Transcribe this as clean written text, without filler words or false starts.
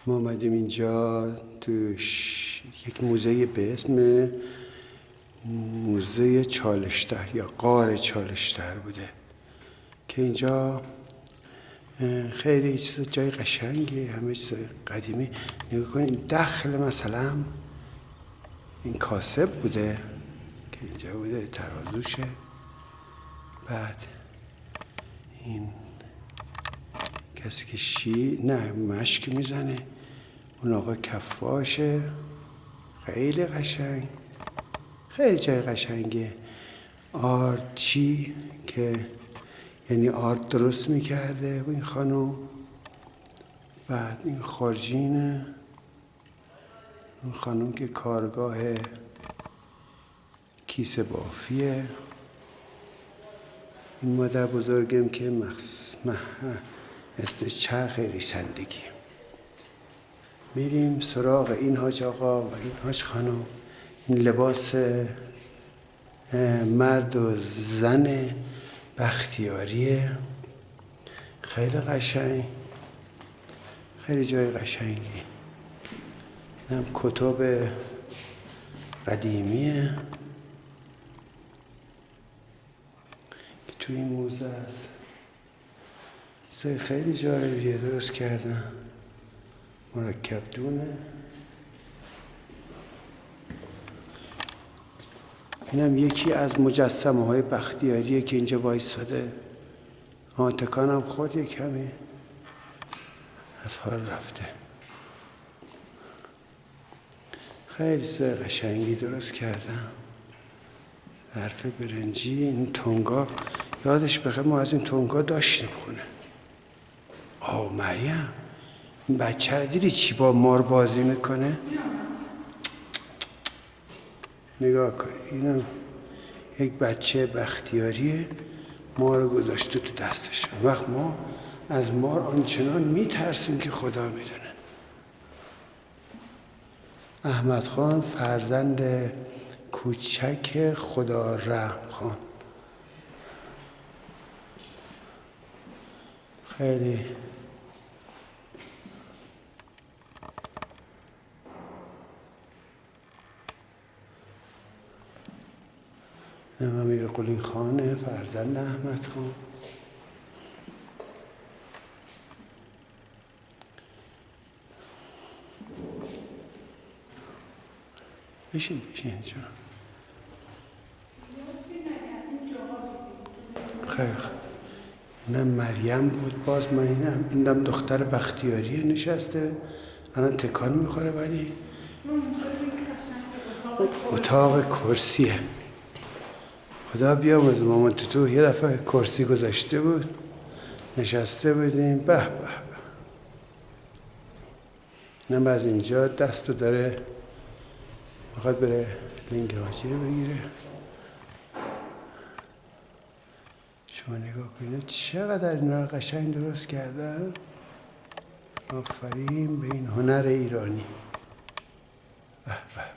ما آمدیم اینجا تو یک موزه به اسم موزه چالشتر یا غار چالشتر بوده که اینجا خیلی چیز جای قشنگه، همه چیز قدیمی. نگاه کنید داخل مثلا این کاسب بوده که اینجا بوده، ترازوشه. بعد این کسی که مشک میزنه، اون آقا کفاشه. خیلی قشنگ، خیلی جای قشنگه. آرچی که یعنی آرد درست میکرده این خانم. بعد این خارجینه، اون خانم که کارگاه کیسه بافیه. این مادر بزرگم که مثل چرخ ریسندگی. میریم سراغ این حاج آقا و این حاج خانم. این لباس مرد و زن بختیاریه، خیلی قشنگ، خیلی جای قشنگی. اینم کتب قدیمیه که توی این موزه است. خیلی جالبیه، درست کردن، مرکب دونه. اینم یکی از مجسمه های بختیاریه که اینجا وایساده. تکانم خود یک کمی از حال رفته. خیلی قشنگی درست کردم. حرف برنجی. این تونگا یادش بخیر ما از این تونگا داشتیم خونه. مریم، این بچه رو دیدی چی با مار بازی میکنه؟ نگاه کن، اینم یک بچه بختیاریه، مار رو گذاشته تو دستش. وقت ما از مار آنچنان میترسیم که خدا میدونه. احمد خان فرزند کوچک خدا رحم خان. خیلی امیر قلی خانه فرزند احمد خان. بشین اینجا. خیلی اینم مریم بود. باز من اینم دختر بختیاریه نشسته، الان تکان میخوره. ولی اتاق کرسیه. خدا بیامرزه، مامان تو یه دفعه کرسی گذاشته بود، نشسته بودیم. به به به. اینم از اینجا دستو داره میخواد بره لنگ حاجی رو بگیره. شما نگاه کنید چقدر اینا قشنگ درست کردن. آفرین به این هنر ایرانی. به به.